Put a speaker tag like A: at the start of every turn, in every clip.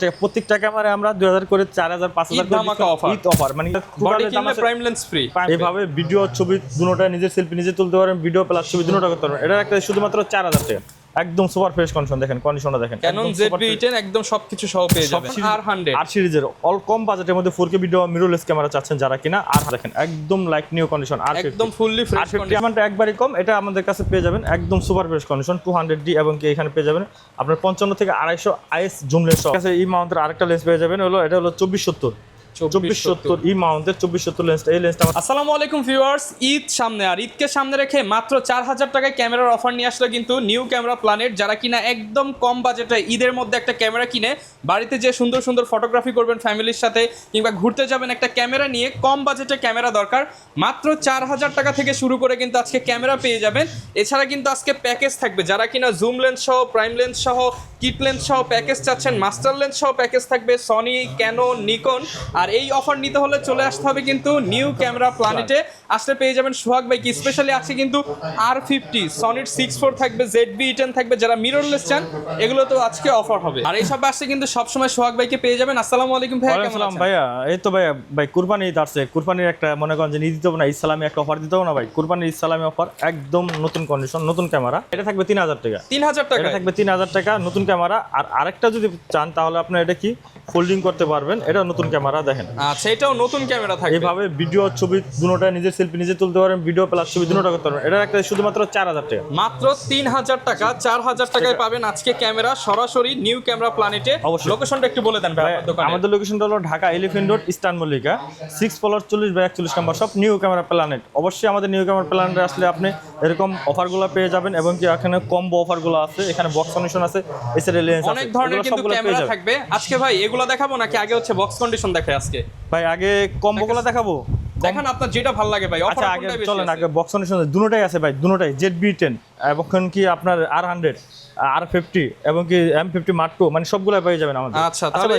A: টাকা প্রত্যেকটা ক্যামেরায় আমরা 2000 করে 4000 5000 করে ঈদ অফার মানে
B: বডি কিনলে প্রাইম লেন্স ফ্রি।
A: এইভাবে ভিডিও ছবি দুটোটা নিজের সেলফি নিজে তুলতে পারেন, ভিডিও প্লাস ছবি দুটোটা করতে পারেন। এটা একটা শুধুমাত্র 4000 টাকা, একদম সুপার ফ্রেশ কন্ডিশন। দেখেন কন্ডিশনটা দেখেন,
B: Canon ZV-10 একদম সবকিছু সহ পেয়ে যাবেন। R100
A: আর সিরিজের অল কম বাজেটের মধ্যে 4K ভিডিও মিররলেস ক্যামেরা চাচ্ছেন যারা কিনা, আর দেখেন একদম লাইক নিউ কন্ডিশন। আর
B: একদম ফুললি ফ্রেশ কন্ডিশন,
A: আমারটা একবারই কম, এটা আমাদের কাছে পেয়ে যাবেন একদম সুপার ফ্রেশ কন্ডিশন 200D এবং কি এখানে পেয়ে যাবেন আপনার 55 থেকে 250 IS জুম লেন্স সহ। কাছে এই মাউন্টের আরেকটা লেন্স পেয়ে যাবেন, এটা হলো 2470 ই মাউন্টের 2470 লেন্সটা। এই লেন্সটা
B: আসসালামু আলাইকুম ভিউয়ার্স, ঈদ সামনে, আর ঈদকে সামনে রেখে মাত্র 4000 টাকায় ক্যামেরার অফার নিয়ে আসলো কিন্তু নিউ ক্যামেরা প্ল্যানেট। যারা কিনা একদম কম বাজেটে ঈদের মধ্যে একটা ক্যামেরা কিনে বাড়িতে যে সুন্দর সুন্দর ফটোগ্রাফি করবেন ফ্যামিলির সাথে, কিংবা ঘুরতে যাবেন, একটা ক্যামেরা নিয়ে কম বাজেটে ক্যামেরা দরকার, মাত্র 4000 টাকা থেকে শুরু করে কিন্তু আজকে ক্যামেরা পেয়ে যাবেন। এছাড়া কিন্তু আজকে প্যাকেজ থাকবে, যারা কিনা জুম লেন্স সহ, প্রাইম লেন্স সহ, কিট লেন্স সহ প্যাকেজ চাচ্ছেন, মাস্টার লেন্স সহ প্যাকেজ থাকবে, সনি, ক্যানন, নিকন। আর এই অফার নিতে হলে চলে আসতে হবে কিন্তু নিউ ক্যামেরা প্ল্যানেটে। আসলে পেয়ে যাবেন সোহাগ ভাই কি স্পেশালি আছে কিন্তু R50, সনির 6.4 থাকবে, ZV-10 থাকবে। যারা মিররলেস চান এগুলো তো আজকে অফার হবে। আর এই সব আসছে কিন্তু সবসময় সোহাগ ভাইকে পেয়ে যাবেন। আসসালামু আলাইকুম ভাইয়া, কেমন আছেন?
A: ভাইয়া এই তো ভাই কুরবানি ঈদ আসছে, কুরবানির একটা মনে করেন যে নিয়ে দিতে হবে না, ইসলামী একটা অফার দিতে হবে না ভাই। কুরবানির ইসলামী অফার একদম নতুন কন্ডিশন, নতুন ক্যামেরা। এটা থাকবে 3000 টাকা,
B: 3000 টাকা,
A: এটা থাকবে 3000 টাকা নতুন ক্যামেরা। আর আরেকটা যদি চান তাহলে আপনার এটা কি ফোল্ডিং করতে পারবেন, এটা নতুন ক্যামেরা। দেখেন
B: আচ্ছা, এটাও নতুন ক্যামেরা থাকবে।
A: এইভাবে ভিডিও ছবি দুটোটা নিজের সেলফি নিজে তুলতে পারবেন, ভিডিও প্লাস ছবি দুটোটা করতে পারবেন। এটা একটা শুধুমাত্র 4000 টাকা,
B: মাত্র 3000 টাকা, 4000 টাকায় পাবেন আজকে ক্যামেরা সরাসরি নিউ ক্যামেরা প্ল্যানেটে। লোকেশনটা একটু বলে দেন ভাই আপনার দোকানে।
A: আমাদের লোকেশনটা হলো Dhaka elephant road, eastern Mallika, 6 floor 40/41 নম্বর শপ, নিউ ক্যামেরা প্ল্যানেট। অবশ্যই আমাদের নিউ ক্যামেরা প্ল্যানেটে আসলে আপনি এরকম অফারগুলো পেয়ে যাবেন, এবং কি এখানে কম্বো অফারগুলো আছে, এখানে বক্স কন্ডিশন আছে, এছাড়া লেন্স আছে,
B: অনেক ধরনের কিন্তু ক্যামেরা থাকবে। আজকে ভাই এগুলো দেখাবো নাকি আগে হচ্ছে বক্স কন্ডিশন দেখাই? আজকে
A: ভাই আগে কম্বোগুলো দেখাবো,
B: দেখেন আপনার যেটা ভালো লাগে ভাই।
A: আচ্ছা আগে চলেন আগে বক্স কন্ডিশন দুটোটাই আছে ভাই, দুটোটাই ZV-10 এবং কি আপনার R100, R50 এবং কি M50 Mark II, মানে সবগুলাই পেয়ে যাবেন আমাদের।
B: আচ্ছা তাহলে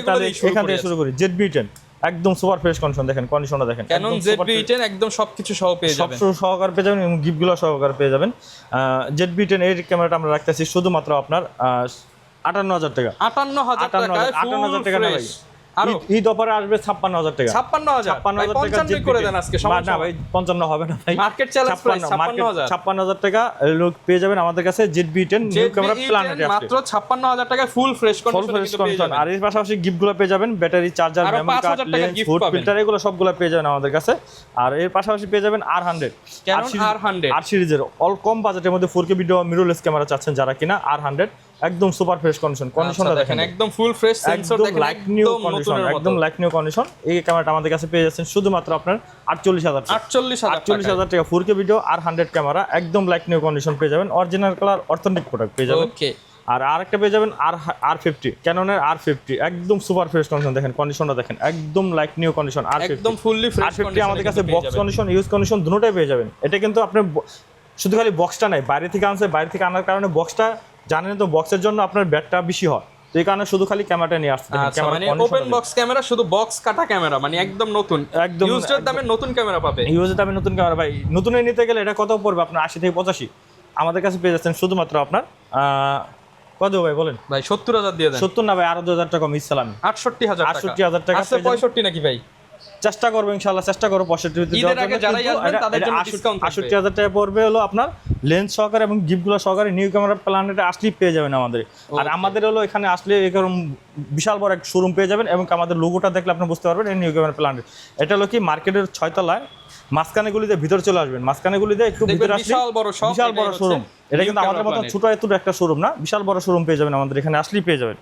A: এখান থেকে শুরু করি। ZV-10 একদম সুপার ফ্রেশ কন্ডিশন, দেখেন কন্ডিশনটা দেখেন।
B: Canon ZV-10 একদম সবকিছু সহ পেয়ে যাবেন,
A: সব সহকারে পেয়ে যাবেন এবং গিফটগুলো সহকারে পেয়ে যাবেন। ZV-10 এর ক্যামেরাটা আমরা রাখতেছি শুধুমাত্র আপনার 58000 টাকা,
B: 58000 টাকা না ভাই।
A: ঈদ অফারে আসবে 56000 টাকা,
B: 56000 টাকা করে দেন আজকে।
A: না ভাই 55 হবে না ভাই,
B: মার্কেট চ্যালেঞ্জ প্রাইস
A: 56000 টাকা লোক পেয়ে যাবেন আমাদের কাছে। ZV-10 নিউ ক্যামেরা প্ল্যানেটে
B: মাত্র 56000 টাকায় ফুল ফ্রেশ কন্ডিশন।
A: আর এর পাশাপাশি গিফটগুলো পেয়ে যাবেন, battery, charger, memory card, lens, food filter, এগুলো সবগুলো পেয়ে যাবেন আমাদের কাছে। আর এর পাশাপাশি পেয়ে যাবেন R100,
B: Canon R100
A: আর সিরিজের অল কম বাজেটের মধ্যে 4K ভিডিও মিররলেস ক্যামেরা চাচ্ছেন যারা কিনা, R100 একদম সুপার ফ্রেশ কন্ডিশন। কন্ডিশনটা দেখেন
B: একদম ফুল ফ্রেশ, সেন্সর দেখেন
A: লাইক নিউ কন্ডিশন, একদম লাইক নিউ কন্ডিশন। এই ক্যামেরাটা আমাদের কাছে পেয়ে যাচ্ছেন শুধুমাত্র আপনার 48000 টাকা 4K ভিডিও R100 ক্যামেরা, একদম লাইক নিউ কন্ডিশন পেয়ে যাবেন, অরিজিনাল কালার, অথেন্টিক প্রোডাক্ট পেয়ে যাবেন।
B: ওকে।
A: আর আরেকটা পেয়ে যাবেন R50, ক্যাননের R50 একদম সুপার ফ্রেশ কন্ডিশন, দেখেন কন্ডিশনটা দেখেন, একদম লাইক নিউ কন্ডিশন।
B: একদম ফুললি ফ্রেশ
A: R50 আমাদের কাছে বক্স কন্ডিশন, ইউজ কন্ডিশন দুটোটাই পেয়ে যাবেন। এটা কিন্তু আপনি শুধু খালি বক্সটা নাই, বাইরে থেকে আনছে, বাইরে থেকে আনার কারণে বক্সটা জানেন তো বক্সের জন্য আপনার ব্যাটটা বেশি হয়, তো এই কারণে শুধু খালি ক্যামেরাটা নিয়ে আসছে।
B: মানে ওপেন বক্স ক্যামেরা, শুধু বক্স কাটা ক্যামেরা, মানে একদম নতুন, একদম ইউজড দামে নতুন ক্যামেরা পাবে।
A: ইউজড দামে নতুন ক্যামেরা ভাই, নতুনে নিতে গেলে এটা কত পড়বে আপনার? 80 থেকে 85। আমাদের কাছে পেয়ে যাচ্ছেন শুধুমাত্র আপনার কত ভাই বলেন?
B: ভাই 70000 দিয়ে দেন।
A: 70 না ভাই, আরো 2000 টাকা কম, ইসলাম
B: 68000 টাকা। আছে 65 নাকি ভাই?
A: চেষ্টা করবো ইনশাআল্লাহ, চেষ্টা করবো 65
B: ঈদের আগে যারাই আসবেন তাদের জন্য ডিসকাউন্ট থাকবে।
A: 68000 টাকা পড়বে হলো আপনার লেন্স সহকারে এবং গিফটগুলো সহকারে নিউ ক্যামেরা প্ল্যানেটে আসলেই পেয়ে যাবেন আমাদের। আর আমাদের হলো এখানে আসলে এরকম বিশাল বড় এক শোরুম পেয়ে যাবেন, এবং আমাদের লোগোটা দেখলে আপনি বুঝতে পারবেন এই নিউ ক্যামেরা প্ল্যানেট। এটা হলো কি মার্কেটের 6 তলায় মাঝখানে গুলিতে ভিতর চলে আসবেন, মাঝখানে গুলিতে একটু ভিতরে আসলে বিশাল বড় শোরুম। এটা কিন্তু আমাদের মতো ছোট এত একটা শোরুম না, বিশাল বড় শোরুম পেয়ে যাবেন আমাদের এখানে আসলেই পেয়ে যাবেন।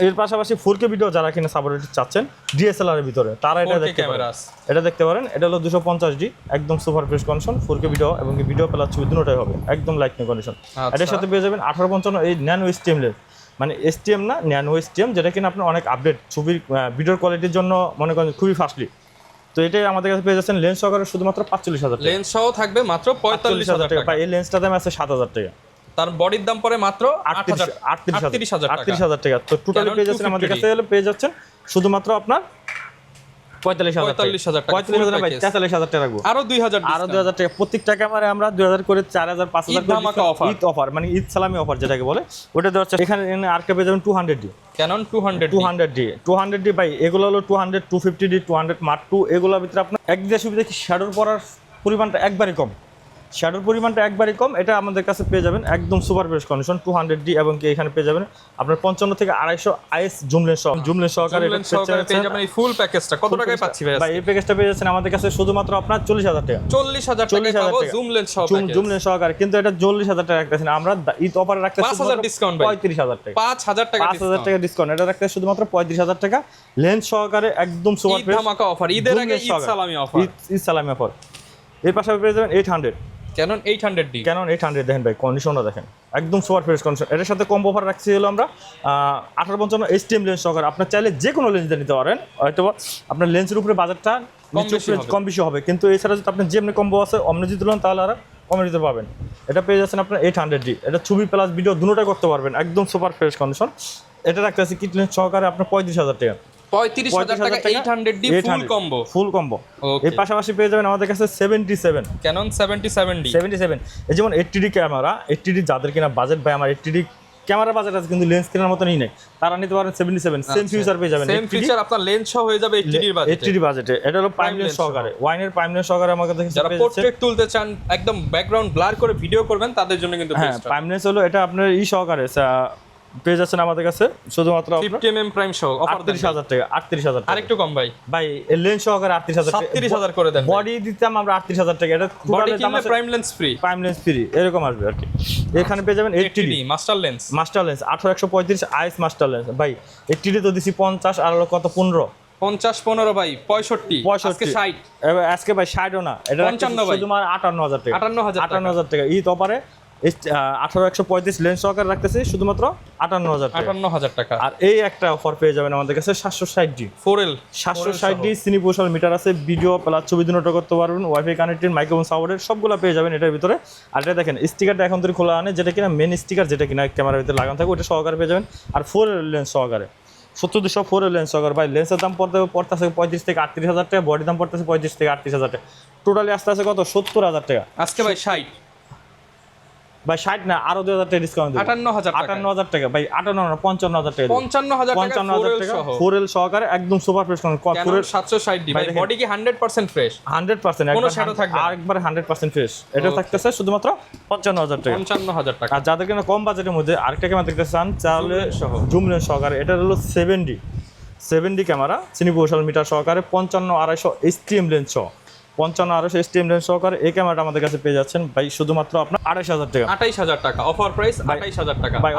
A: এর পাশাপাশি 4K ভিডিও যারা কিনা সাপোর্ট চাচ্ছেন DSLR এর ভিতরে, তারা এটা দেখতে পারেন, এটা দেখতে পারেন। এটা হলো 250D একদম super fresh condition, 4K video এবং ভিডিও প্লাস ছবি দুটোটাই হবে, একদম লাইক নিউ কন্ডিশন। এটার সাথে পেয়ে যাবেন 1855 এই ন্যানো STM লেন্স, মানে STM না, ন্যানো STM, যেটা কিনা আপনার অনেক আপডেট ছবির ভিডিওর কোয়ালিটির জন্য মনে করেন খুবই ফাস্টলি। তো এটাই আমাদের কাছে পেয়ে যাচ্ছেন লেন্স সহকারে শুধুমাত্র 45000 টাকা,
B: লেন্স সহ থাকবে মাত্র 45000 টাকা।
A: এই লেন্সটার দাম আছে 7000 টাকা,
B: তার বডির দাম পড়ে মাত্র
A: 38000 টাকা। তো টোটালি পেয়ে যাচ্ছেন আমাদের কাছে পেয়ে যাচ্ছেন শুধুমাত্র আপনার 45000 টাকা, 45000 টাকা রাখবো,
B: আরো 2000
A: টাকা প্রত্যেকটা ক্যামেরায় আমরা 2000 করে 4000 5000 করে ঈদ অফার, মানে ঈদ সালামি অফার যেটাকে বলে ওটা দেওয়া হচ্ছে। এখানে আরকে পেয়ে যাবেন 200D,
B: ক্যানন 200
A: 200D ভাই, এগুলো হলো 200, 250D, 200 মার্ক 2, এগুলোর ভিতরে আপনার একদিকে সুবিধা কি শ্যাডোর পড়ার পরিমাণটা একবারই কম, এটা আমাদের কাছে পেয়ে যাবেন একদম সুপার ফ্রেশ কন্ডিশন 200D, এবং কি এখানে পেয়ে যাবেন আপনার 55 থেকে 250 IS জুম লেন্স সহকারে
B: পেয়ে যাবেন এই ফুল প্যাকেজটা। কত টাকায় পাচ্ছি
A: ভাই? এই প্যাকেজটা পেয়ে যাচ্ছেন আমাদের কাছে শুধুমাত্র আপনার 40,000 টাকা।
B: 40,000 টাকায় পাবো জুম লেন্স
A: সহকারে, কিন্তু এটা 40,000 টাকা রাখতেছি না আমরা, ঈদ অফারে রাখতেছি
B: 5,000 ডিসকাউন্ট ভাই,
A: 35,000 টাকা,
B: 5,000 টাকা
A: 5,000 টাকা ডিসকাউন্ট, এটা রাখতে শুধুমাত্র 35,000 টাকা লেন্স সহকারে একদম সুপার ফ্রেশ
B: ধামাকা অফার, ঈদের আগে ঈদ সালামি অফার,
A: ঈদ সালামি অফার। এর পাশাপাশি পেয়ে যাবেন 800
B: ক্যানন 800D,
A: ক্যানন 800 দেখেন ভাই, কন্ডিশনটা দেখেন একদম সুপার ফ্রেশ কন্ডিশন। এটার সাথে কম্বো অফার রাখছি হলো আমরা 1855 HTM লেন্স সহকারে, আপনার চাইলে যে কোনো লেন্স নিতে পারেন, হয়তো আপনার লেন্সের উপরে বাজারটা কম বেশি হবে, কিন্তু এছাড়া যদি আপনার যেমনি কম্বো আছে অমনি যদি লোন তাহলে আর কমে দিতে পারবেন। এটা পেয়ে যাচ্ছেন আপনার 800D, এটা ছবি প্লাস ভিডিও দুটোটাই করতে পারবেন, একদম সুপার ফ্রেশ কন্ডিশন। এটা রাখতে আছে কিট লেন্স সহকারে আপনার 35,000 টাকা,
B: 35,000 টাকা 800D ফুল কম্বো।
A: এর পাশাপাশি পেয়ে যাবেন আমাদের কাছে 77
B: ক্যানন 77D,
A: এই যেমন 80D ক্যামেরা, 80D যাদের কিনা বাজেট ভাই, আমার 80D ক্যামেরা বাজেট আছে কিন্তু লেন্স কেনার মতো নেই, তারা নিতে পারেন 77, সেম ফিচার পেয়ে যাবেন,
B: সেম ফিচার আপনার লেন্স সহ হয়ে যাবে 80D বাজেটে।
A: এটা হলো প্রাইম লেন্স সহকারে, ওয়াইনের প্রাইম লেন্স সহকারে আমাদের কাছে
B: যারা পোর্ট্রেট তুলতে চান, একদম ব্যাকগ্রাউন্ড ব্লার করে ভিডিও করবেন, তাদের জন্য কিন্তু
A: হ্যাঁ, প্রাইম লেন্স হলো এটা আপনার সহকারে পেয়ে যাচ্ছেন আমাদের কাছে শুধুমাত্র
B: 50mm প্রাইম সহ অফার
A: 38,000 টাকা, 38,000 টাকা,
B: আরেকটু কম ভাই,
A: লেন্স সহকারে 38,000 টাকা,
B: 37,000 করে দেন।
A: বডি দিতাম আমরা 38,000 টাকা, এটা
B: বডি কিনলে প্রাইম লেন্স ফ্রি,
A: এরকম আসবে আর কি। এখানে পেয়ে যাবেন 80D
B: master lens
A: 18135 IS master lens ভাই, 80D তো দিছি 50, আর হলো কত 15
B: 50 ভাই 65 আজকে 60,
A: আজকে ভাই 60ও না, এটা
B: 55 ভাই,
A: শুধুমাত্র 58,000 টাকা,
B: 58,000
A: টাকা ঈদ অফারে 18135 লেন্স সহকারে রাখতেছি শুধুমাত্র 58,000
B: টাকা।
A: আর এই একটা অফার পেয়ে যাবেন আমাদের কাছে 760D 760D সিনি পোশাল মিটার আছে, ভিডিও প্লাস ছবি দুটো করতে পারবেন, ওয়াইফাই কানেক্টেড, মাইক্রোফোন সাপোর্টেড সবগুলো পেয়ে যাবেন এটার ভিতরে। আর এটা দেখেন স্টিকারটা এখন তো খোলা আনে, যেটা কিনা মেন স্টিকার, যেটা কিনা ক্যামেরার ভিতরে লাগানো থাকে ওটা সহকারে পেয়ে যাবেন। আর 4 লেন্স সহকারে 70-200 লেন্স সহকারে ভাই, লেন্সের দাম পড়তেছে 35 থেকে 38,000 টাকা, বডি দাম পড়তেছে 35 থেকে 38,000 টাকা, টোটালি আসতে আছে কত 70,000 টাকা।
B: আজকে ভাই 60
A: ভাই 60 না, আরো 2,000 টাকা ডিসকাউন্ট দিই, 58,000 টাকা ভাই, 58 না 55,000 টাকা,
B: 55,000 টাকা
A: 4L সহকারে একদম সুপার ফ্রেশ
B: ক্যানন 760D ভাই, বডি কি 100% ফ্রেশ,
A: 100%
B: কোনো শ্যাডো থাকবে না,
A: আরেকবার 100% ফ্রেশ। এটা থাকতেছে শুধুমাত্র 55,000 টাকা,
B: 55,000 টাকা।
A: আর যাদের কিনা কম বাজেটের মধ্যে আরেকটা ক্যামেরা দেখতে চান তাহলে জুম লেন্স সহকারে, এটা হলো 7D ক্যামেরা সিনি পোশাল মিটার সহকারে 55-250 HTM লেন্স সহ, 55-250 HTM লেন্স সহকারে এই ক্যামেরাটা আমাদের কাছে পেয়ে যাচ্ছেন ভাই শুধুমাত্র আপনার 28,000 টাকা,
B: 28,000 টাকা অফার প্রাইস, 28,000 টাকা
A: ভাই।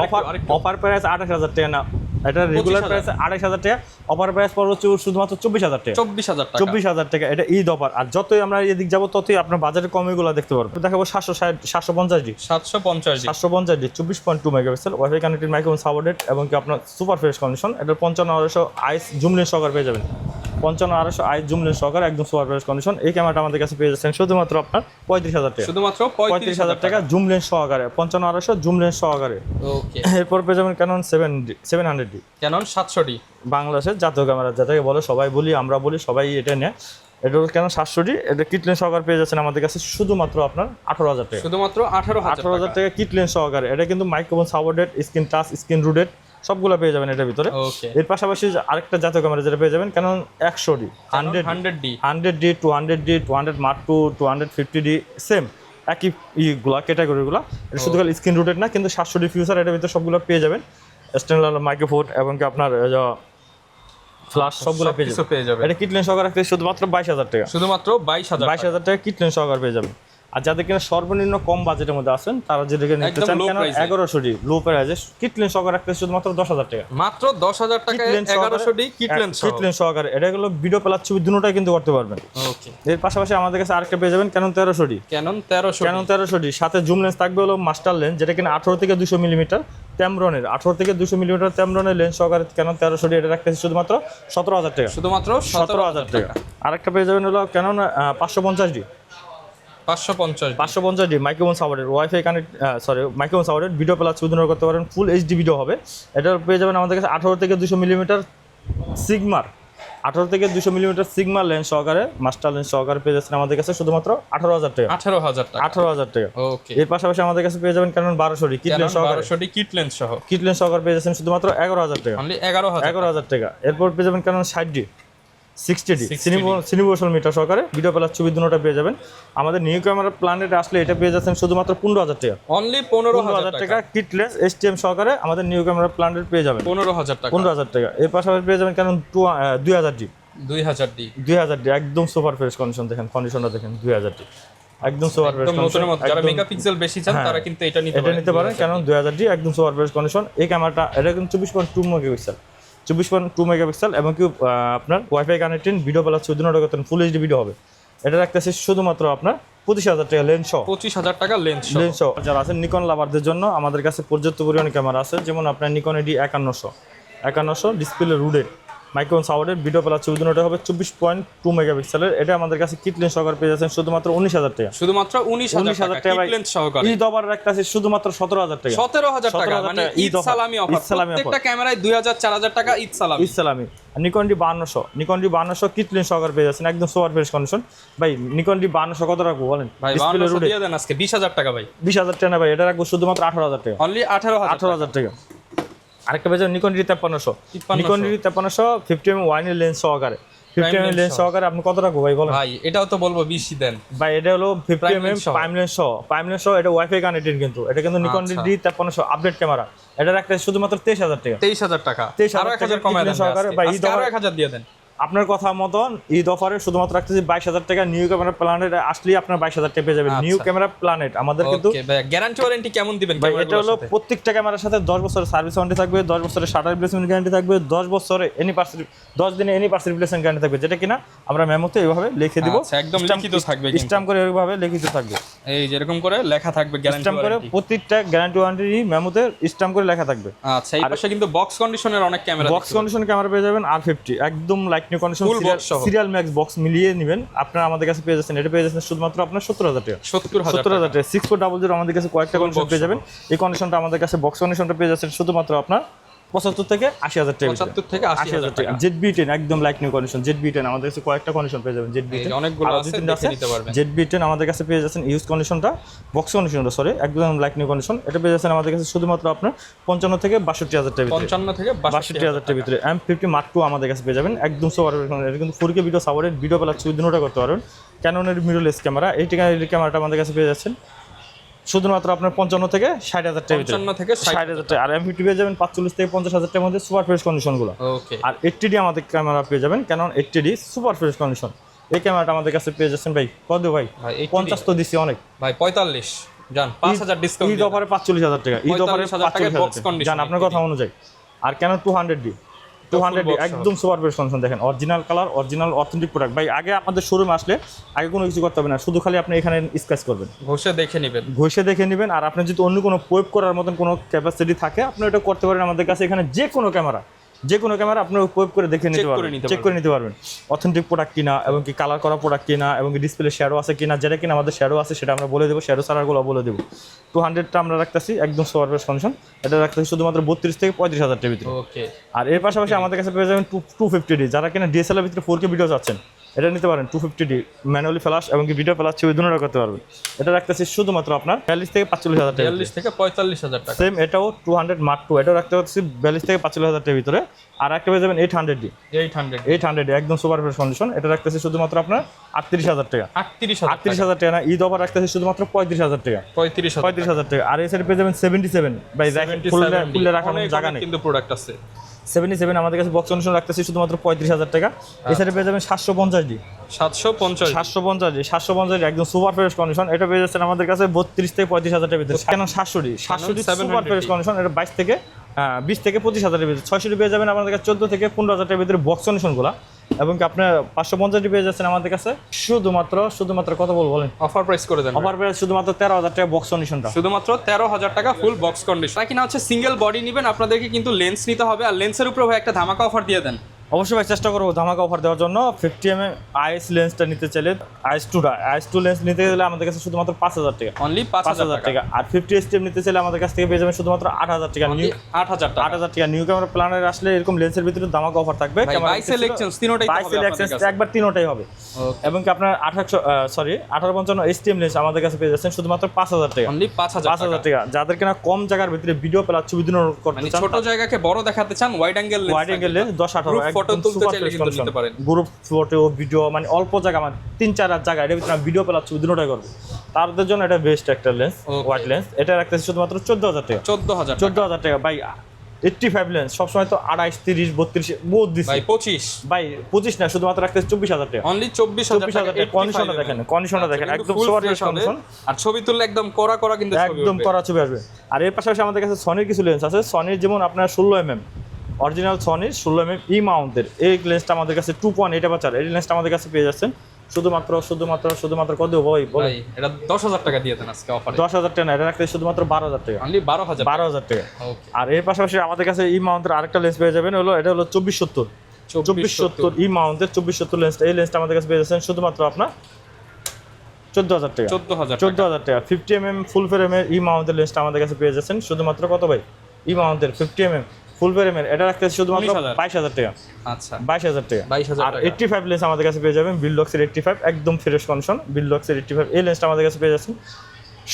A: অফার প্রাইস 28,000 টাকা না, এটা রেগুলার প্রাইস 28,000 টাকা, অফার প্রাইস পড়বে শুধুমাত্র 24,000 টাকা, 24,000 টাকা। এটা ঈদ অফার, আর যতই আমরা এদিক যাবো ততই আপনার বাজারে কম এগুলো দেখতে পারবো। দেখাবো 750D 24.2 megapixel, wifi connected, microphone supported, এবং কি আপনার সুপার ফ্রেশ কন্ডিশন। এটা 55-250 IS জুম লেন্স সহকারে পেয়ে যাবেন, 55-250 IS জুম লেন্স সহকারে একদম সুপার ফ্রেশ কন্ডিশন। এই ক্যামেরাটা আমাদের কাছে পেয়ে যাচ্ছেন শুধুমাত্র আপনার 35,000 টাকা,
B: শুধুমাত্র
A: 35,000 টাকা জুম লেন্স সহকারে, 55-250 জুম লেন্স সহকারে।
B: ওকে,
A: এরপর পেয়ে যাবেন ক্যানন 700D
B: ক্যানন 700D,
A: বাংলাদেশের জাতীয় ক্যামেরা যেটাকে বলে, সবাই বলি, আমরা বলি, সবাই এটা নেয়। এটা হলো ক্যানন 700D, এটা কিট লেন্স সহকারে পেয়ে যাচ্ছেন আমাদের কাছে শুধুমাত্র আপনার 18,000 টাকা,
B: শুধুমাত্র 18,000
A: টাকা কিট লেন্স সহকারে। এটা কিন্তু microphone supported, screen touch, screen rooted সবগুলো পেয়ে যাবেন এটার ভিতরে। এর পাশাপাশি আরেকটা জাতীয় ক্যামেরা যেটা পেয়ে যাবেন Canon 100D 100D 200D 200 mark 2 250D same একই ইগুলা ক্যাটাগরিগুলো, এটা শুধু খালি স্ক্রিন রুটেড না, কিন্তু 700D ফিউচার এটার ভিতরে সবগুলো পেয়ে যাবেন, এক্সটার্নাল মাইক্রোফোন এবং কি আপনার ফ্ল্যাশ সবগুলো পেয়ে যাবেন। এটা কিট লেন্স সহকারে রাখতে শুধুমাত্র 22,000 টাকা,
B: শুধুমাত্র 22,000 টাকা কিট
A: লেন্স সহকারে পেয়ে যাবেন। আর যাদের কিনা সর্বনিম্ন কম বাজেটের মধ্যে আছেন তারা যেটাকে নিতে চান কেন 1100D লো প্রাইসে কিট লেন্স সহকারে রাখতে শুধুমাত্র 10,000 টাকা,
B: মাত্র 10,000 টাকায় 1100D কিট লেন্স
A: সহকারে। এটা হলো ভিডিও প্লাস ছবি দুটোটাই কিন্তু করতে পারবেন।
B: ওকে,
A: এর পাশাপাশি আমাদের কাছে আরেকটা পেয়ে যাবেন ক্যানন 1300D,
B: ক্যানন 1300D
A: সাথে জুম লেন্স থাকবে হলো মাস্টার লেন্স, যেটা কিনা 18 থেকে 200 মিলিমিটার ট্যামরনের, 18 থেকে 200 মিলিমিটার ট্যামরনের লেন্স সহকারে ক্যানন 1300D এটা রাখতেছে শুধুমাত্র 17,000 টাকা,
B: শুধুমাত্র
A: 17,000 টাকা। আরেকটা পেয়ে যাবেন হলো Canon 550D 550D microphone supported, wifi connect, microphone supported, video plus ছবি করতে পারেন, ফুল HD ভিডিও হবে। এটা পেয়ে যাবেন আমাদের কাছে 18 থেকে 200 মিলিমিটার 18 থেকে 200 মিলিমিটার সিগমা লেন্স সহকারে মাস্টার লেন্স সহকারে পেয়ে যাচ্ছেন আমাদের কাছে শুধুমাত্র 18,000 টাকা।
B: 18,000 টাকা।
A: 18,000 টাকা।
B: ওকে।
A: এর পাশাপাশি আমাদের কাছে পেয়ে যাবেন Canon 1200 কিট লেন্স সহকারে।
B: 1200 কিট লেন্স সহ।
A: কিট লেন্স সহকারে পেয়ে যাচ্ছেন শুধুমাত্র 11,000 টাকা।
B: অনলি 11,000
A: টাকা। এরপর পেয়ে যাবেন Canon 60D 60D সিনিভোশাল মিটার সহকারে ভিডিও প্লাস ছবি দুটোটা পেয়ে যাবেন। আমাদের নিউ ক্যামেরা প্ল্যানেটে আসলে এটা পেয়ে যাচ্ছেন শুধুমাত্র 15,000 টাকা।
B: অনলি 15,000
A: টাকা কিট লেন্স STM সহকারে আমাদের নিউ ক্যামেরা প্ল্যানেট পেয়ে যাবেন
B: 15,000 টাকা।
A: 15,000 টাকা। এর পাশাপাশি পেয়ে যাবেন Canon 2000D
B: 2000D
A: একদম সুপার ফ্রেশ কন্ডিশন, দেখেন কন্ডিশনটা দেখেন 2000D একদম সুপার ফ্রেশ
B: নতুনের মতো। যারা
A: কন্ডিশন।
B: মেগাপিক্সেল বেশি চান তারা কিন্তু এটা
A: নিতে পারেন Canon 2000D একদম সুপার ফ্রেশ কন্ডিশন। এই ক্যামেরাটা এটা কিন্তু 24.2 মেগাপিক্সেল 24.2 মেগাপিক্সেল এবং কি আপনার ওয়াইফাই কানেক্টেড ভিডিও প্লাস 14 টাকা ফুল এইচডি ভিডিও হবে। এটা রাখতেছে শুধুমাত্র আপনার 25,000 টাকা লেন্স সহ।
B: 25,000 টাকা লেন্স
A: সহ। যারা আছেন নিকন লাভারদের জন্য আমাদের কাছে পর্যাপ্ত পরিমাণে ক্যামেরা আছে, যেমন আপনার নিকন এডি 5100 ডিসপ্লে রুডের মাইক্রোন সাউন্ডের ভিডিও প্লাস 14 হবে 24.2 মেগাপিক্সেলের। এটা আমাদের কাছে কিট লেন্স সহকারে পেয়ে যাচ্ছেন শুধুমাত্র 19,000 টাকা।
B: শুধুমাত্র 19,000 টাকা কিট লেন্স সহকারে।
A: ঈদ অফার রাখতেছে শুধুমাত্র 17,000 টাকা।
B: 17,000 টাকা মানে ঈদ সালামি অফার। প্রত্যেকটা ক্যামেরায় 2,000 4,000 টাকা ঈদ সালামি।
A: নিকন ডি 5200 কিট লেন্স সহকারে পেয়ে যাচ্ছেন একদম সুপার ফ্রেশ কন্ডিশন। ভাই নিকন ডি 5200 কত রাখবো বলেন?
B: ভাই 5200 দিয়ে দেন আজকে 20,000 টাকা ভাই।
A: 20,000 টাকা না ভাই, এটা রাখবো শুধুমাত্র 18,000 টাকা।
B: অনলি 18,000
A: টাকা। আরেকটা পেয়ে যাবেন নিকন ডি 5300 50mm ওয়াইনের লেন্স সহকারে 50mm লেন্স সহকারে আপনি কত রাখবো ভাই বলেন?
B: ভাই এটাও তো বলবো 20 দেন ভাই।
A: এটা হলো 50mm প্রাইম লেন্স সহ এটা ওয়াইফাই কানেক্টেড, কিন্তু এটা কিন্তু নিকন ডি 5300 আপডেট ক্যামেরা। এটা রাখতে শুধুমাত্র 23,000 টাকা।
B: 23,000 টাকা।
A: 1000 কমায় দেন সহকারে ভাই। ঈদ অফার
B: 1000 দিয়ে দেন।
A: আপনার কথা মতন ঈদ অফারে শুধুমাত্র রাখতেছি 22,000 টাকা। নিউ ক্যামেরা প্ল্যানেট আসলে আপনার 22,000 টাকা পেয়ে যাবেন। নিউ ক্যামেরা প্ল্যানেট আমাদের কিন্তু
B: গ্যারান্টি ওয়ারেন্টি কেমন দিবেন?
A: এটা হলো প্রত্যেকটা ক্যামেরার সাথে 10 বছরের সার্ভিস ওয়ারেন্টি থাকবে, 10 বছরের শাটার রিপ্লেসমেন্ট গ্যারান্টি থাকবে, 10 বছরে 10 দিনে এনি পার্স রিপ্লেসমেন্ট গ্যারান্টি থাকবে, যেটা কিনা আমরা মেমোতে এইভাবে লিখে দিব।
B: একদম লিখিত থাকবে,
A: স্ট্যাম্প করে এইভাবে লিখিত থাকবে।
B: এই যেরকম করে লেখা থাকবে গ্যারান্টি
A: স্ট্যাম্প করে প্রত্যেকটা গ্যারান্টি ওয়ারেন্টি মেমোতে স্ট্যাম্প করে লেখা থাকবে।
B: আচ্ছা, এই পাশে কিন্তু বক্স কন্ডিশনের অনেক ক্যামেরা,
A: বক্স কন্ডিশন ক্যামেরা পেয়ে যাবেন R50 একদম like new condition serial max box মিলিয়ে নেবেন আপনারা আমাদের কাছে পেয়ে যাচ্ছেন। এটা পেয়ে যাচ্ছেন শুধুমাত্র আপনার 70,000 টাকা। 70,000 টাকা 6400 আমাদের কাছে কয়েকটা কন্ডিশন পেয়ে যাবেন। এই কন্ডিশনটা আমাদের কাছে বক্স কন্ডিশনটা পেয়ে যাচ্ছেন শুধুমাত্র আপনার 75 থেকে 80,000 টাকা।
B: 75 থেকে 80,000 টাকা।
A: ZB10 একদম লাইক নিউ কন্ডিশন ZB10 আমাদের কাছে কয়েকটা কন্ডিশন পেয়ে যাবেন। ZB10
B: অনেকগুলো আছে, দেখে নিতে পারবেন।
A: ZB10 আমাদের কাছে পেয়ে যাচ্ছেন ইউজ কন্ডিশনটা বক্স কন্ডিশনটা একদম লাইক নিউ কন্ডিশন। এটা পেয়ে যাচ্ছেন আমাদের কাছে শুধুমাত্র আপনার 55 থেকে 62,000 টাকা।
B: 55 থেকে
A: 62,000 টাকার ভিতরে। M50 Mark II আমাদের কাছে পেয়ে যাবেন একদম সুপার। এটা কিন্তু 4K video supported, video plus ছবি দুটোটা করতে পারবেন। ক্যাননের মিররলেস ক্যামেরা, এই ক্যামেরাটা আমাদের কাছে পেয়ে যাচ্ছেন শুধুমাত্র আপনার 55 থেকে 60,000 টাকা।
B: 55 থেকে
A: 60,000 টাকা। আর M50 পেয়ে যাবেন 45 থেকে 50,000 টাকার মধ্যে সুপার ফ্রেশ কন্ডিশনগুলো।
B: ওকে।
A: আর 80D আমাদের ক্যামেরা পেয়ে যাবেন Canon 80D super fresh condition. এই ক্যামেরাটা আমাদের কাছে পেয়ে যাচ্ছেন ভাই কত ভাই? 50 তো দিছি অনেক
B: ভাই। 45 জান 5,000 ডিসকাউন্ট।
A: ঈদ অফারে 45,000 টাকা। ঈদ অফারে 45,000 টাকা জান আপনার কথা অনুযায়ী। আর Canon 200D একদম সুপার ফ্রেশ কন্ডিশন, দেখেন original colour, original authentic product. ভাই আগে আপনাদের শোরুমে আসলে আগে কোনো কিছু করতে হবে না, শুধু খালি আপনি এখানে স্ক্র্যাচ করবেন,
B: ঘষে দেখে নেবেন। আর আপনি যদি অন্য কোনো প্রয়োগ করার মতন কোনো ক্যাপাসিটি থাকে আপনি এটা করতে পারেন আমাদের কাছে। এখানে যে কোনো ক্যামেরা আপনি প্রয়োগ করে দেখে নিতে পারবেন, চেক করে নিতে পারবেন অথেন্টিক প্রোডাক্ট কিনা এবং কি কালার করা প্রোডাক্ট কিনা এবং কি ডিসপ্লে শ্যাডো আছে কিনা। যেটা কিনা আমাদের শ্যাডো আছে সেটা আমরা বলে দেবো, শ্যাডো ছাড়াগুলো বলে দেবো। 200টা আমরা রাখতেছি একদম সুপার ফ্রেশ কন্ডিশন। এটা রাখতেছি শুধুমাত্র 32 থেকে 35,000 টাকার ভিতরে। ওকে।
A: আর এর পাশাপাশি আমাদের কাছে পেয়ে যাবেন 250D, যারা কিনা DSLR ভিতরে 4K ভিডিও চাচ্ছেন এটা নিতে পারেন। 250D ম্যানুয়ালি ফ্ল্যাশ এবং কি ভিডিও ফ্ল্যাশ ছবি দুটোটা করতে পারবেন। এটা রাখতেছি শুধুমাত্র আপনার 42 থেকে 45,000 টাকা।
B: 42 থেকে 45,000 টাকা।
A: সেম এটাও 200 Mark II এটাও রাখতে পারছি 42 থেকে 45,000 টাকার ভিতরে। আর একটা পেয়ে যাবেন 800D একদম সুপার ফ্রেশ কন্ডিশন। এটা রাখতেছি শুধুমাত্র আপনার 38,000 টাকা। 38,000 টাকা না, ঈদ অফার রাখতেছি শুধুমাত্র 35,000 টাকা। 35,000 টাকা। আর এই সাইডে পেয়ে যাবেন 77 ভাই খুলে রাখার জায়গা নেই,
B: কিন্তু প্রোডাক্ট আছে।
A: 77 আমাদের কাছে বক্স কন্ডিশন রাখতেছি শুধুমাত্র 35,000 টাকা। এই সাইডে পেয়ে যাবেন 750D 750 একদম সুপার ফ্রেশ কন্ডিশন। এটা পেয়ে যাচ্ছেন আমাদের কাছে 32 থেকে 35,000 টাকার ভিতরে। কেন 700D সুপার ফ্রেশ কন্ডিশন, এটা 20 থেকে 25,000 ভিতরে। 600D পেয়ে যাবেন আমাদের কাছে 14 থেকে 15,000 টাকার ভিতরে বক্স কন্ডিশনগুলো। এবং কি আপনার 550D পেয়ে যাচ্ছেন আমাদের কাছে শুধুমাত্র কত বলবো বলেন?
B: অফার প্রাইস করে দেন।
A: অফার প্রাইস শুধুমাত্র 13,000 টাকা বক্স কন্ডিশনটা।
B: শুধুমাত্র 13,000 টাকা ফুল বক্স কন্ডিশন। কিনা হচ্ছে সিঙ্গেল বডি নেবেন আপনাদেরকে কিন্তু লেন্স নিতে হবে। আর লেন্সের উপরে ভাই একটা ধামাকা অফার দিয়ে দেন।
A: অবশ্যই ভাই চেষ্টা করবো ধামাকা অফার দেওয়ার জন্য। 50mm আইএস লেন্সটা নিতে চাইলে আইএস টু লেন্স নিতে গেলে আমাদের কাছে শুধুমাত্র 5,000 টাকা,
B: অনলি 5,000 টাকা।
A: আর 50 STM নিতে চাইলে আমাদের কাছ থেকে পেয়ে যাবেন শুধুমাত্র 8,000 টাকা।
B: Only 8,000 টাকা।
A: 8,000 টাকা নিউ ক্যামেরা প্ল্যানের আসলে এরকম লেন্সের ভিতরে ধামাকা অফার থাকবে।
B: বাই সিলেকশন তিনটাই তো হবে আপনাদের কাছে।
A: একবার তিনটাই হবে।
B: Okay.
A: এবং কি আপনার 1855 STM লেন্স আমাদের কাছে পেয়ে যাচ্ছেন শুধুমাত্র 5,000 টাকা।
B: অনলি 5,000
A: টাকা। যাদের কিনা কম জায়গার ভিতরে ভিডিও প্লাস ছবি দিনোর করতে
B: মানে
A: চান,
B: ছোট জায়গাকে বড় দেখাতে চান, ওয়াইড অ্যাঙ্গেল লেন্স
A: 10-18
B: ফটো তুলতে চাইলে কিন্তু নিতে পারেন।
A: গ্রুপ ফটো ভিডিও মানে অল্প জায়গা মানে 3-4 জায়গা এর ভিতরে ভিডিও প্লাস ছবি দিনোটাই করবে, তাদের জন্য এটা বেস্ট একটা লেন্স।
B: Okay.
A: ওয়াইড লেন্স এটা রাখতেছে শুধুমাত্র 14,000 টাকা।
B: 14,000
A: টাকা ভাই। 85 লেন্স সবসময় তো 28, 30, 32 বহুত দিছি
B: ভাই 25
A: ভাই, 25 না শুধুমাত্র রাখতেছে 24,000 টাকা।
B: অনলি 24,000 টাকা।
A: কন্ডিশনটা দেখেন, কন্ডিশনটা দেখেন একদম সুপার ফ্রেশ কন্ডিশন।
B: আর ছবি তুললে একদম কড়া কড়া কিন্তু ছবি
A: একদম
B: উঠবে।
A: করা ছবি আসবে। আর এর পাশাপাশি আমাদের কাছে সনির কিছু লেন্স আছে। সনির যেমন আপনার 16mm অরিজিনাল সনির 16mm ই মাউন্টের এই লেন্সটা আমাদের কাছে 2.8 অ্যাপারচার, এই লেন্সটা আমাদের কাছে পেয়ে যাচ্ছেন শুধুমাত্র কত দেবো ভাই বলেন?
B: ভাই এটা 10,000 টাকা দিয়ে দেন আজকে অফারে।
A: 10,000 টাকা না, এটা রাখতে শুধুমাত্র 12,000 টাকা।
B: অনলি 12,000
A: 12,000 টাকা।
B: ওকে।
A: আর এর পাশাপাশি আমাদের কাছে ই মাউন্টের আরেকটা লেন্স পেয়ে যাবেন, এটা হলো 2470 ই মাউন্টের 2470 লেন্সটা, এই লেন্সটা আমাদের কাছে পেয়ে যাচ্ছেন শুধুমাত্র আপনার 14,000 টাকা।
B: 14,000
A: টাকা। 50mm ফুল ফ্রেমের ই মাউন্টের লেন্সটা আমাদের কাছে পেয়ে যাচ্ছেন শুধুমাত্র কত ভাই? ই মাউন্টের 50mm ফুল ফ্রেমের এটা রাখতে শুধুমাত্র 22,000 টাকা।
B: আচ্ছা
A: 22,000 টাকা।
B: 22,000
A: আর
B: টাকা।
A: 85 লেন্স আমাদের কাছে পেয়ে যাবেন, বিলডক্সের 85 একদম ফ্রেশ কন্ডিশন, বিলডক্সের 85 এই লেন্সটা আমাদের কাছে পেয়ে যাচ্ছেন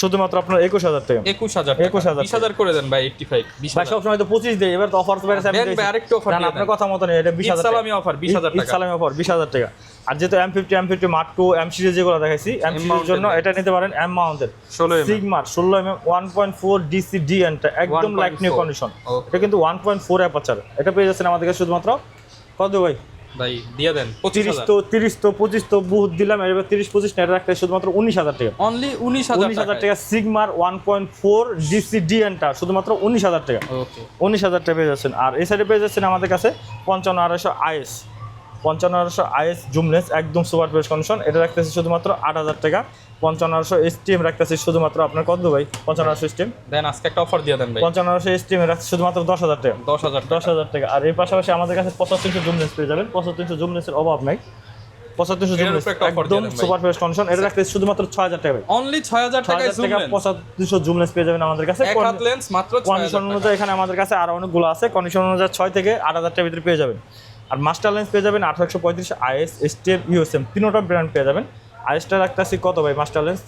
A: শুধুমাত্র আপনার 21,000 টাকা।
B: 21,000
A: 21,000
B: করে দেন ভাই 85
A: ভাই সব সময় তো 25 দেই, এবার তো অফার তো বেড়েছে।
B: দেন ভাই, আরেকটু offer দিয়ে
A: আপনার
B: দেন।
A: কথা মতো নেই, এটা 20,000 টাকা
B: সালামি অফার 20,000 টাকা।
A: সালামি অফার 20,000 টাকা। আর যেহেতু M50 মার্ক 2 এম সিরিজ যেগুলো দেখাইছি, এম সিরিজের জন্য এটা নিতে পারেন এম মাউন্টের
B: 16mm
A: সিগমার 16mm 1.4 ডিসি ডিএনটা একদম লাইট নিউ
B: 1.4
A: কন্ডিশন।
B: Okay.
A: এটা কিন্তু 1.4 অ্যাপারচার, এটা পেয়ে যাচ্ছেন আমাদের কাছে শুধুমাত্র কত ভাই?
B: ভাই দিয়ে দেন
A: 30
B: 25,000
A: তো 25 তো বহুত দিলাম, এবার 30-25 না, এটা রাখতে শুধুমাত্র 19,000 টাকা।
B: অনলি 19,000
A: টাকা। সিগমার 1.4 ডিসি ডিএনটা শুধুমাত্র 19,000 টাকা।
B: ওকে।
A: 19,000 টাকা পেয়ে যাচ্ছেন। আর এই সাইডে পেয়ে যাচ্ছেন আমাদের কাছে 55-250 আইএস, 55-250 আইএস জুম লেন্স একদম সুপার ফ্রেশ কন্ডিশন, এটা রাখতেছে শুধুমাত্র 8,000 টাকা। 55-250 এসটিএম রাখতেছে শুধুমাত্র আপনার কত ভাই? 55-250 এসটিএম
B: দেন আজকে একটা অফার দিয়ে দেন ভাই।
A: 55-250 এসটিএম রাখছে শুধুমাত্র 10,000 টাকা।
B: 10,000
A: টাকা। আর এর পাশাপাশি আমাদের কাছে 7500 জুম লেন্স পেয়ে যাবেন। 7500 জুম লেন্সের অভাব নাই। 7500 জুম
B: এর
A: লেন্স
B: উপরে একটা offer
A: একদম
B: দিয়ে দেন ভাই।
A: সুপার ফ্রেশ কন্ডিশন, এটা রাখতেছে শুধুমাত্র 6,000 টাকা ভাই।
B: অনলি 6,000 টাকায়
A: 6,000
B: জুম
A: টাকা
B: লেন্স।
A: 7500 জুম লেন্স পেয়ে যাবেন আমাদের কাছে।
B: এক হাত লেন্স মাত্র
A: কন্ডিশন
B: 6,000 টাকা।
A: অনুযায়ী এখানে আমাদের কাছে আরো অনেকগুলো আছে, কন্ডিশন অনুযায়ী 6 থেকে 8,000 টাকার ভিতরে পেয়ে যাবেন। আর মাস্টার লেন্স পেয়ে যাবেন 1835 আইএস, এসটিএম, ইউএসএম তিনটা ব্র্যান্ড পেয়ে যাবেন। আইএসটা রাখতেছি কত ভাই মাস্টার লেন্স?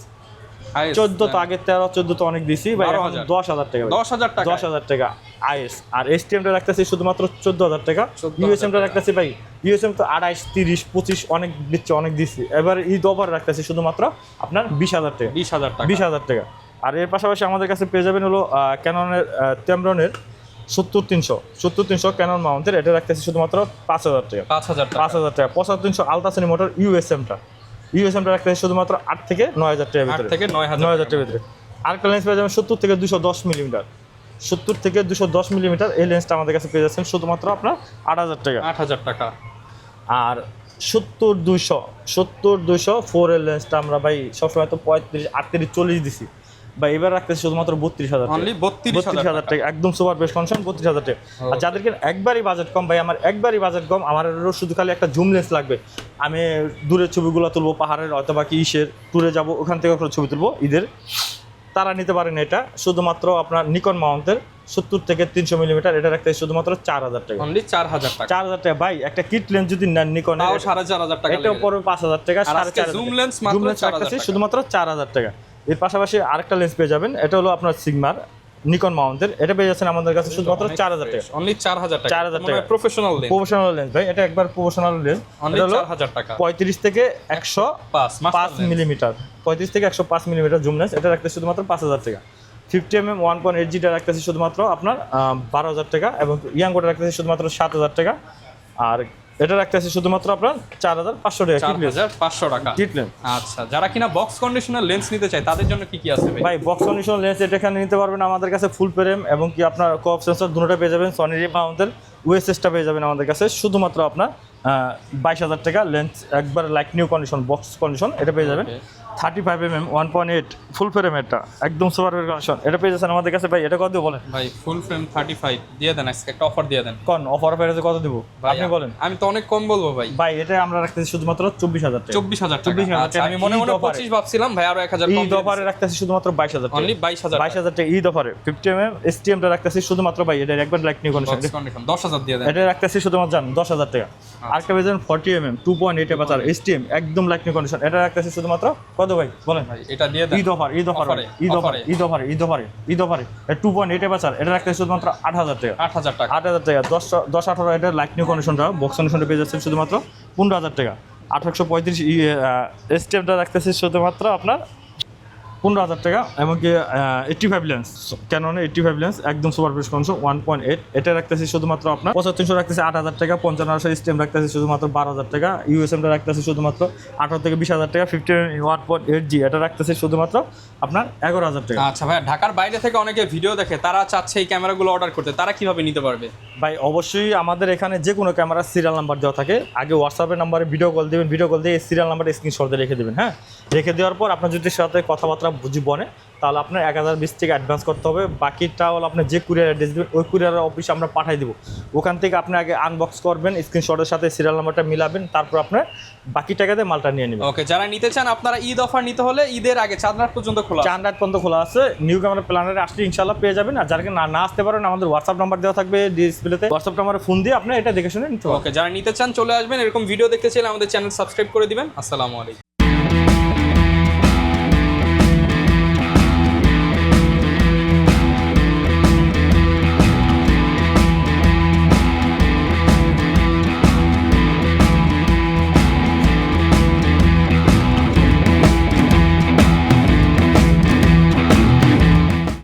A: 14 তো আগে 13, 14 তো অনেক দিছি ভাই, এখন 10,000 টাকা।
B: 10,000 টাকা।
A: 10,000 টাকা আইএস। আর এসটিএমটা রাখতেছি শুধুমাত্র 14,000 টাকা।
B: 14,000
A: ইউএসএমটা রাখতেছি ভাই, ইউএসএম তো 28, 30, 25 অনেক দিচ্ছে, অনেক দিছি। এবার ঈদ অফার রাখতেছি শুধুমাত্র আপনার 20,000 টাকা।
B: 20,000 টাকা।
A: 20,000 টাকা। আর এর পাশাপাশি আমাদের কাছে পেয়ে যাবেন হলো ক্যাননের টেমরনের 70-300 ক্যানন মাউন্টের, এটা রাখতেছি শুধুমাত্র 5,000 টাকা।
B: 5,000 টাকা।
A: 5,000 টাকা। 7500 আলট্রাসোনি মোটর ইউএসএমটা রাখতেছি শুধুমাত্র 8 থেকে 9,000 টাকার
B: 8
A: ভিতরে।
B: থেকে 9,000
A: 9,000 টাকার ভিতরে। আরেকটা লেন্স পেয়ে যাবেন 70 থেকে 210 মিলিমিটার। 70 থেকে 210 মিলিমিটার এই লেন্সটা আমাদের কাছে পেয়ে যাচ্ছেন শুধুমাত্র আপনার 8,000 টাকা।
B: 8,000 টাকা।
A: আর 70-200 4 এর লেন্সটা আমরা ভাই সবসময় তো 35, 38, 40 দিছি ভাই, এবার রাখতেছি শুধুমাত্র 32,000
B: অনলি
A: টাকা। 32,000 টাকা একদম সুপার বেস্ট কন্ডিশন, 32,000 টাকা। আর যাদেরকে একবারই বাজেট কম ভাই, আমার একবারই বাজেট কম, আমার শুধু খালি একটা জুম লেন্স লাগবে, আমি দূরের ছবিগুলো তুলবো, পাহাড়ের অথবা কি ইসের ট্যুরে যাবো, ওখান থেকে একটা ছবি তুলবো ঈদের, তারা নিতে পারেন এটা শুধুমাত্র আপনার নিকন মাউন্টের 70 থেকে 300 মিলিমিটার, এটা রাখতে শুধুমাত্র 4,000 টাকা।
B: অনলি 4,000 টাকা।
A: 4,000 টাকা ভাই। একটা কিট লেন্স যদি নেন নিকনের,
B: তাও 4,500 টাকা।
A: এটা পড়বে 5,000 টাকা।
B: আর আজকে
A: 4,500
B: জুম লেন্স মাত্র 4,000 টাকা।
A: শুধুমাত্র 4,000 টাকা। এর পাশাপাশি আরেকটা লেন্স পেয়ে যাবেন, এটা হলো আপনার সিগমার নিকন মাউন্টের, এটা পেয়ে যাচ্ছেন আমাদের কাছে শুধুমাত্র 4,000 টাকা।
B: অনলি 4,000 টাকা।
A: 4,000 টাকা।
B: Professional lens.
A: প্রফেশনাল লেন্স ভাই, এটা একবার প্রফেশনাল লেন্স।
B: অনলি
A: এটা হলো
B: 4,000 টাকা।
A: 35 থেকে 105 মিলিমিটার, 35 থেকে 105 মিলিমিটার জুম লেন্স, এটা রাখতে শুধুমাত্র 5,000 টাকা। 50mm 1.8 জিটা রাখতেছি শুধুমাত্র আপনার 12,000 টাকা, এবং ইয়াঙ্গোটা রাখতেছি শুধুমাত্র 7,000 টাকা। আর এটা রাখতেছি শুধুমাত্র আপনার 4,500 টাকা।
B: 4,500 টাকা।
A: Kit lens.
B: আচ্ছা, যারা কিনা বক্স কন্ডিশনার লেন্স নিতে চায় তাদের জন্য কি কি আছে ভাই?
A: ভাই বক্স কন্ডিশন লেন্স এটা এখানে নিতে পারবেন আমাদের কাছে, ফুল ফ্রেম এবং কি আপনার কোঅপ সেন্সর দুটোটা পেয়ে যাবেন। সনির মাউন্টের ওএসএসটা পেয়ে যাবেন আমাদের কাছে শুধুমাত্র আপনার 22,000 টাকা। লেন্স একবার like new condition, box condition, এটা পেয়ে যাবেন। 35mm 1.8 ফুল ফ্রেম, এটা একদম সুপার কন্ডিশন, এটা পেয়ে যাচ্ছেন আমাদের কাছে ভাই। এটা কত দিব বলেন
B: ভাই ফুল ফ্রেম 35 দিয়ে দেন, আজকে একটা অফার দিয়ে দেন।
A: কোন অফার প্রাইসে কত দিব আপনি বলেন?
B: আমি তো অনেক কম বলবো ভাই।
A: ভাই এটা আমরা রাখতেছি শুধুমাত্র 24000 টাকা।
B: 24000 টাকা।
A: 24000
B: আচ্ছা, আমি
A: টাকা।
B: মনে মনে
A: ঈদ অফারে।
B: 25 ভাবছিলাম ভাই, আরো 1000 কম
A: ঈদ অফারে রাখতেছি শুধুমাত্র 22000 টাকা।
B: অনলি 22000
A: 22000 টাকা ঈদ অফারে। 50mm STM টা রাখতেছি শুধুমাত্র ভাই, এটা একবার লাইক নিউ কন্ডিশন,
B: 10000 দিয়ে দেন।
A: এটা রাখতেছি শুধুমাত্র জান 10000 টাকা। আরেকটা পেয়ে যাবেন 40mm 2.8 এপাচার STM একদম লাইক নিউ কন্ডিশন, এটা রাখতেছি শুধুমাত্র কত ভাই বলেন?
B: ভাই এটা দিয়ে দেন।
A: Eid offer, Eid offer, Eid offer, Eid offer, Eid অফারে, ঈদ অফারে 2.8 এপাচার, এটা রাখতেছি শুধুমাত্র 8000 টাকা।
B: 8000 টাকা।
A: 8000 টাকা। 10-18 এটা লাইক নিউ কন্ডিশনটা বক্স কন্ডিশনটা পেয়ে যাচ্ছেন শুধুমাত্র 15000 টাকা। 1835 STMটা রাখতেছি শুধুমাত্র আপনার 15000 টাকা। এমনকি 85 লেন্স, ক্যাননের 85 লেন্স একদম সুপার ফ্রেশ কন্ডিশন 1.8, এটা রাখতেছি শুধুমাত্র আপনার 7500 রাখতেছি 8000 টাকা। 55 স্টেম রাখতেছি শুধুমাত্র 12000 টাকা। ইউএসএমটা রাখতেছি শুধুমাত্র 18 থেকে 20000 টাকা। 1.8G এটা রাখতেছি শুধুমাত্র আপনার 11000 টাকা।
B: আচ্ছা ভাই, ঢাকার বাইরে থেকে অনেকে ভিডিও দেখে, তারা চাচ্ছে এই ক্যামেরাগুলো অর্ডার করতে, তারা কিভাবে নিতে পারবে?
A: ভাই অবশ্যই আমাদের এখানে যে কোনো ক্যামেরার সিরিয়াল নাম্বার দেওয়া থাকে, আগে হোয়াটসঅ্যাপের নাম্বারে ভিডিও কল দেবেন, ভিডিও কল দিয়ে সিরিয়াল নাম্বারে স্ক্রিনশট দিয়ে রেখে দেবেন। হ্যাঁ, রেখে দেওয়ার পর আপনার যদি সাথে কথাবার্তা বুঝি বনে, তাহলে আপনার 1020 থেকে অ্যাডভান্স করতে হবে। বাকিটা হলো আপনার যে কুরিয়ার অ্যাড্রেস দেবেন ওই কুরিয়ার অফিসে আমরা পাঠিয়ে দেবো। ওখান থেকে আপনি আগে আনবক্স করবেন, স্ক্রিনশটের সাথে সিরিয়াল নাম্বারটা মিলাবেন, তারপর আপনার বাকি টাকা দিয়ে মালটা নিয়ে নেবেন।
B: ওকে, যারা নিতে চান আপনারা ঈদ অফার নিতে হলে ঈদের আগে 4 রাত পর্যন্ত খোলা,
A: 4 রাত পর্যন্ত খোলা আছে। নিউ ক্যামেরা প্ল্যানারে আসলে ইনশাল্লাহ পেয়ে যাবেন। আর যারা না আসতে পারেন, আমাদের হোয়াটসঅ্যাপ নাম্বার দেওয়া থাকবে ডিসপ্লেতে, হোয়াটসঅ্যাপ নাম্বারে ফোন দিয়ে আপনি এটা দেখে শুনে নিতে পারবেন।
B: ওকে, যারা নিতে চান চলে আসবেন। এরকম ভিডিও দেখতে চাইলে আমাদের চ্যানেল সাবস্ক্রাইব করে দিবেন। আসসালামু আলাইকুম।